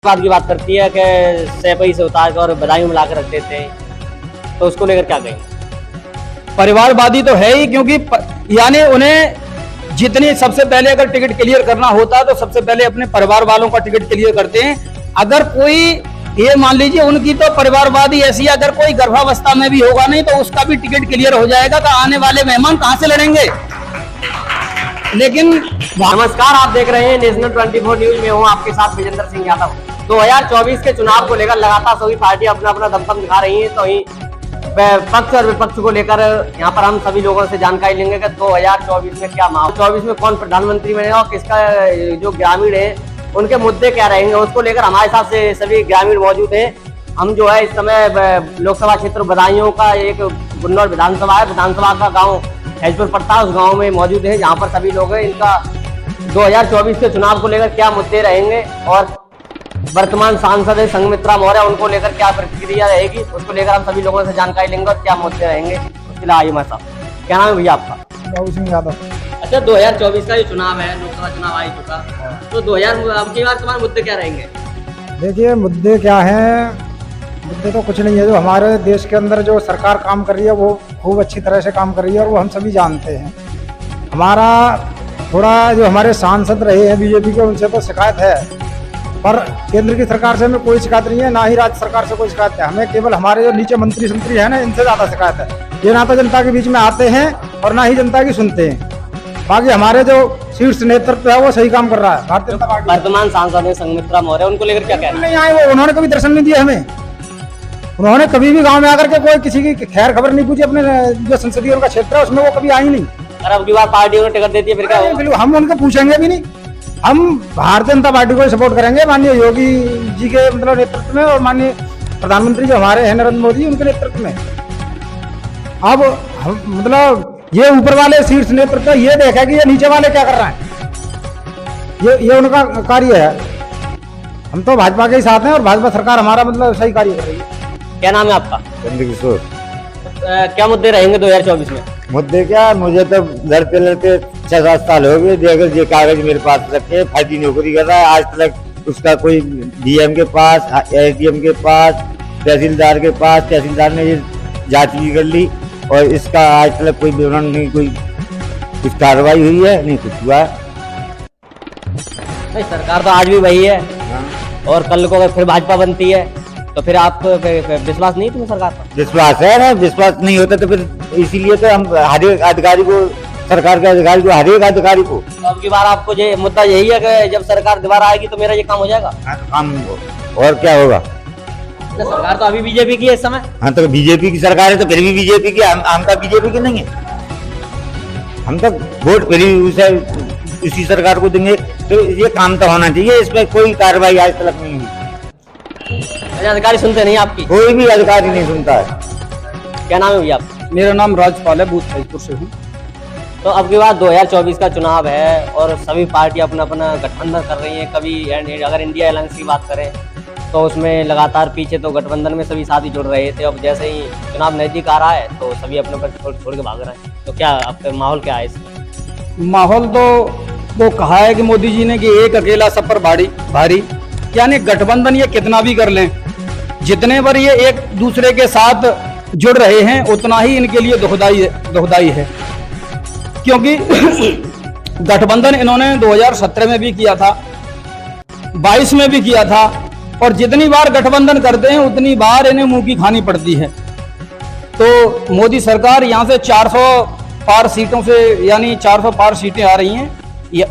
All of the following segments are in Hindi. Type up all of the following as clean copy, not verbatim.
बात की बात करती है कि सेपई से उतार कर और बधाई मिला कर रखते थे, तो उसको लेकर क्या कहेंगे? परिवारवादी तो है ही, क्योंकि यानी उन्हें जितनी सबसे पहले अगर टिकट क्लियर करना होता तो सबसे पहले अपने परिवार वालों का टिकट क्लियर करते हैं। अगर कोई ये मान लीजिए उनकी तो परिवारवादी ऐसी, अगर कोई गर्भावस्था में भी होगा नहीं तो उसका भी टिकट क्लियर हो जाएगा, तो आने वाले मेहमान कहां से लड़ेंगे। लेकिन नमस्कार, आप देख रहे हैं नेशनल 24 न्यूज में हूं आपके साथ विजेंद्र सिंह यादव। 2024 के चुनाव को लेकर लगातार सभी पार्टियां अपना अपना दमखम दिखा रही हैं, तो ही पक्ष और विपक्ष को लेकर यहाँ पर हम सभी लोगों से जानकारी लेंगे कि 2024 में क्या माहौल, 24 में कौन प्रधानमंत्री बनेगा और किसका जो ग्रामीण है उनके मुद्दे क्या रहेंगे, उसको लेकर हमारे साथ से सभी ग्रामीण मौजूद हैं। हम जो है इस समय लोकसभा क्षेत्र बदायूं का एक गुन्नौर विधानसभा है, विधानसभा का गाँव हैजपुर पड़ता है, उस गाँव में मौजूद है जहाँ पर सभी लोग हैं। इनका 2024 के चुनाव को लेकर क्या मुद्दे रहेंगे और वर्तमान सांसद है संघमित्रा मौर्य, उनको लेकर क्या प्रतिक्रिया रहेगी, उसको लेकर हम सभी लोगों से जानकारी लेंगे और क्या मुद्दे रहेंगे उसके लिए आइए हमारे साथ। क्या नाम है भैया आपका? बाबू सिंह यादव। अच्छा, 2024 का जो चुनाव है, लोकसभा चुनाव आ ही चुका, तो 2000 अब की बार तुम्हारे मुद्दे क्या रहेंगे? देखिए, मुद्दे क्या हैं, मुद्दे तो कुछ नहीं है। जो हमारे देश के अंदर जो सरकार काम कर रही है वो खूब अच्छी तरह से काम कर रही है और वो हम सभी जानते हैं। हमारा थोड़ा जो हमारे सांसद रहे हैं बीजेपी के, उनसे तो शिकायत है, पर केंद्र की सरकार से हमें कोई शिकायत नहीं है, ना ही राज्य सरकार से कोई शिकायत है। हमें केवल हमारे जो नीचे मंत्री संत्री है ना, इनसे ज्यादा शिकायत है। ये ना तो जनता के बीच में आते हैं और ना ही जनता की सुनते हैं। बाकी हमारे जो शीर्ष नेतृत्व है वो सही काम कर रहा है। भारतीय जनता पार्टी वर्तमान सांसद है संघमित्रा मौर्य, उनको लेकर क्या कहना? नहीं आए वो, उन्होंने कभी दर्शन नहीं दिया हमें। उन्होंने कभी भी गांव में आकर के कोई किसी की खैर खबर नहीं पूछी। अपने जो संसदीय उनका क्षेत्र है उसमें वो कभी आई नहीं। अगर अब की बार पार्टी उन्हें टिकट देती है फिर क्या होगा? हम उनको पूछेंगे भी नहीं। हम भारतीय जनता पार्टी को सपोर्ट करेंगे, माननीय योगी जी के मतलब नेतृत्व में, और माननीय प्रधानमंत्री जो हमारे हैं नरेंद्र मोदी, उनके नेतृत्व में। अब हम मतलब ये ऊपर वाले शीर्ष नेतृत्व ये देखा कि ये नीचे वाले क्या कर रहे हैं, ये उनका कार्य है। हम तो भाजपा के ही साथ हैं और भाजपा सरकार हमारा मतलब सही कार्य कर रही है। क्या नाम है आपका? चंद्रकिशोर। क्या मुद्दे रहेंगे 2024 में? मुद्दे क्या, मुझे तो लड़ते लड़ते 6-7 साल हो गए। देखो ये कागज मेरे पास रखे, फर्जी नौकरी कर रहा है। आज तक उसका कोई डीएम के पास, एसडीएम के पास, तहसीलदार के पास, तहसीलदार ने ये जांच भी कर ली और इसका आज तक कोई विवरण नहीं, कोई कुछ कार्रवाई हुई है नहीं, कुछ हुआ है नहीं। सरकार तो आज भी वही है और कल को अगर फिर भाजपा बनती है तो फिर आपको विश्वास नहीं तुम्हें सरकार पर? विश्वास है ना, विश्वास नहीं होता तो फिर इसीलिए तो हम हर एक अधिकारी को, सरकार के अधिकारी को, हर एक अधिकारी को। तो अब की बार आपको ये मुद्दा यही है कि जब सरकार दोबारा आएगी तो मेरा ये काम हो जाएगा? काम और क्या होगा। सरकार तो अभी बीजेपी की है इस समय। हाँ, तो बीजेपी की सरकार है तो फिर भी बीजेपी की, हम तो बीजेपी के नहीं है। हम तो वोट फिर उसे उसी सरकार को देंगे। तो ये काम तो होना चाहिए, इस पर कोई कार्रवाई आज तक नहीं हुई। अधिकारी सुनते नहीं आपकी? कोई भी अधिकारी नहीं सुनता है। क्या नाम है भैया आपका? मेरा नाम राजपाल है, बूथ हैजपुर से हूँ। तो अब की बात 2024 का चुनाव है और सभी पार्टी अपना अपना गठबंधन कर रही है। कभी अगर इंडिया अलायंस की बात करें तो उसमें लगातार पीछे तो गठबंधन में सभी साथी जुड़ रहे थे। अब जैसे ही चुनाव नजदीक आ रहा है तो सभी अपने पर छोड़ के भाग रहे हैं। तो क्या आपका माहौल क्या है इसमें? माहौल तो वो कहा है कि मोदी जी ने कि एक अकेला सब पर भारी, यानी गठबंधन ये कितना भी कर लें, जितने बार ये एक दूसरे के साथ जुड़ रहे हैं उतना ही इनके लिए दुखदाई है। क्योंकि गठबंधन इन्होंने 2017 में भी किया था, 22 में भी किया था, और जितनी बार गठबंधन करते हैं उतनी बार इन्हें मुंह की खानी पड़ती है। तो मोदी सरकार यहाँ से 400 पार सीटों से, यानी 400 पार सीटें आ रही हैं,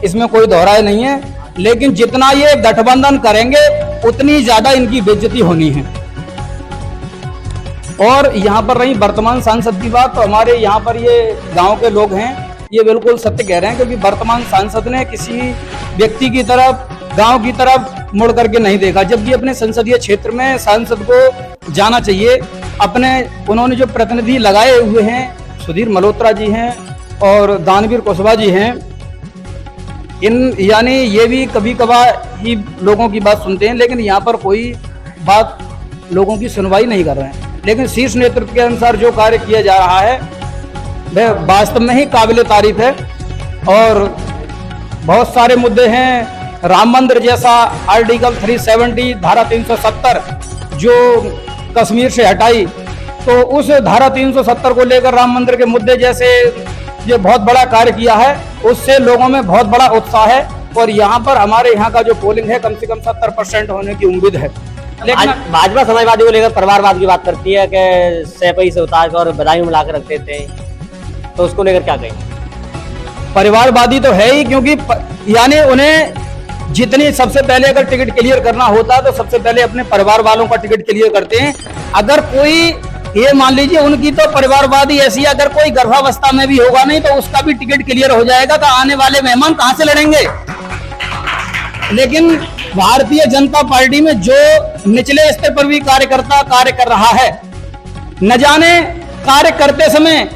इसमें कोई दोहराए नहीं है। लेकिन जितना ये गठबंधन करेंगे उतनी ज्यादा इनकी बेइज्जती होनी है। और यहाँ पर रही वर्तमान सांसद की बात, तो हमारे यहाँ पर ये गांव के लोग हैं, ये बिल्कुल सत्य कह रहे हैं, क्योंकि वर्तमान सांसद ने किसी व्यक्ति की तरफ, गांव की तरफ मुड़ करके नहीं देखा, जबकि अपने संसदीय क्षेत्र में सांसद को जाना चाहिए। अपने उन्होंने जो प्रतिनिधि लगाए हुए हैं, सुधीर मल्होत्रा जी हैं और दानवीर कुशवाहा जी हैं, इन यानी ये भी कभी कभार ही लोगों की बात सुनते हैं, लेकिन यहाँ पर कोई बात लोगों की सुनवाई नहीं कर रहे हैं। लेकिन शीर्ष नेतृत्व के अनुसार जो कार्य किया जा रहा है वह वास्तव में ही काबिल तारीफ है। और बहुत सारे मुद्दे हैं राम मंदिर जैसा आर्टिकल 370 धारा 370 जो कश्मीर से हटाई, तो उस धारा 370 को लेकर राम मंदिर के मुद्दे जैसे ये बहुत बड़ा कार्य किया है, उससे लोगों में बहुत बड़ा उत्साह है। और यहाँ पर हमारे यहाँ का जो पोलिंग है कम से कम 70% होने की उम्मीद है। लेकिन भाजपा समाजवादी को लेकर परिवारवाद की बात करती है कि सैपई से उतार कर और बधाई में मिलाकर रख देते हैं, तो उसको लेकर क्या कहेंगे? परिवारवादी तो है ही, क्योंकि यानी उन्हें जितनी सबसे पहले अगर टिकट क्लियर करना होता है तो सबसे पहले अपने परिवार वालों का टिकट क्लियर करते हैं। अगर कोई ये मान लीजिए उनकी तो परिवारवादी ऐसी, अगर कोई गर्भावस्था में भी होगा नहीं तो उसका भी टिकट क्लियर हो जाएगा, तो आने वाले मेहमान कहां से लड़ेंगे। लेकिन भारतीय जनता पार्टी में जो निचले स्तर पर भी कार्यकर्ता कार्य कर रहा है, न जाने कार्य करते समय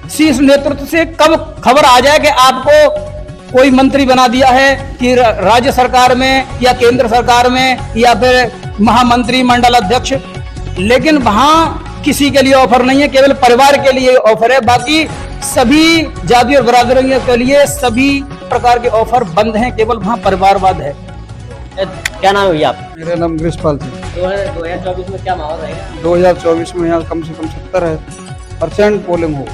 शीर्ष नेतृत्व से कब खबर आ जाए कि आपको कोई मंत्री बना दिया है कि राज्य सरकार में या केंद्र सरकार में या फिर महामंत्री मंडल अध्यक्ष, लेकिन वहां किसी के लिए ऑफर नहीं है, केवल परिवार के लिए ऑफर है। बाकी सभी जाति और बरादरियों के लिए सभी प्रकार के ऑफर बंद हैं, केवल वहां परिवारवाद है। क्या नाम है भैया आप? मेरा नाम ग्रिशपाल सिंह। 2024 में क्या माहौल रहेगा? 2024 में यहाँ कम से कम 70% पोलिंग हो,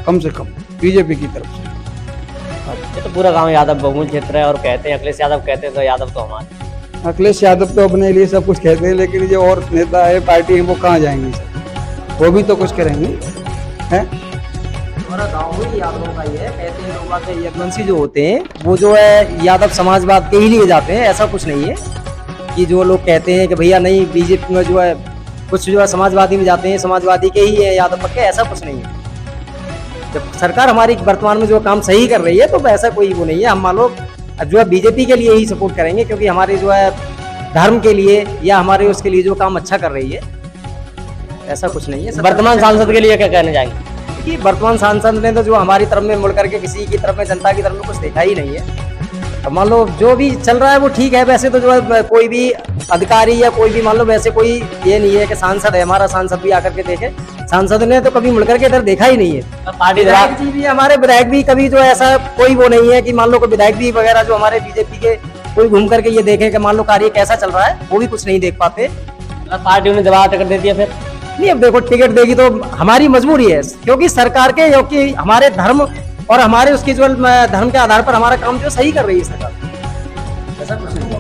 कम से कम बीजेपी की तरफ से। ये तो पूरा गांव यादव बहुमूल क्षेत्र है और कहते हैं अखिलेश यादव कहते हैं तो यादव तो हमारे। अखिलेश यादव तो अपने लिए सब कुछ कहते हैं, लेकिन जो और नेता है पार्टी है वो कहाँ जाएंगे, वो भी तो कुछ करेंगे हैं। हमारा गाँव ही यादवों का ही है, कहते हैं लोग आते यदवंशी जो होते हैं वो जो है यादव समाजवाद के ही लिए जाते हैं। ऐसा कुछ नहीं है कि जो लोग कहते हैं कि भैया नहीं बीजेपी में जो है कुछ जो है समाजवादी में जाते हैं, समाजवादी के ही है यादव पक्के, ऐसा कुछ नहीं है। जब सरकार हमारी वर्तमान में जो काम सही कर रही है तो ऐसा कोई वो नहीं है। हम मान लो जो है बीजेपी के लिए ही सपोर्ट करेंगे, क्योंकि हमारे जो है धर्म के लिए या हमारे उसके लिए जो काम अच्छा कर रही है, ऐसा कुछ नहीं है। वर्तमान सांसद के लिए क्या कहने जाएंगे? कि वर्तमान सांसद ने तो जो हमारी तरफ में मुड़ करके किसी की तरफ में जनता की तरफ में कुछ देखा ही नहीं है। अब मान लो जो भी चल रहा है वो ठीक है। वैसे तो जो है कोई भी अधिकारी या कोई भी मान लो वैसे कोई ये नहीं है कि सांसद है, हमारा सांसद भी आकर के देखे, सांसद ने तो कभी मुड़ करके इधर देखा ही नहीं है। पार्टी विधायक जी भी, हमारे विधायक भी कभी जो ऐसा कोई वो नहीं है कि मान लो कोई विधायक भी वगैरह जो हमारे बीजेपी के कोई घूम करके ये देखे कि मान लो कार्य कैसा चल रहा है, वो भी कुछ नहीं देख पाते। पार्टी उन्हें जवाब टिकट देती है फिर नहीं, अब देखो टिकट देगी तो हमारी मजबूरी है, क्योंकि सरकार के क्योंकि हमारे धर्म और हमारे उसकी जो धर्म के आधार पर हमारा काम जो सही कर रही है सरकार। ऐसा कुछ नहीं।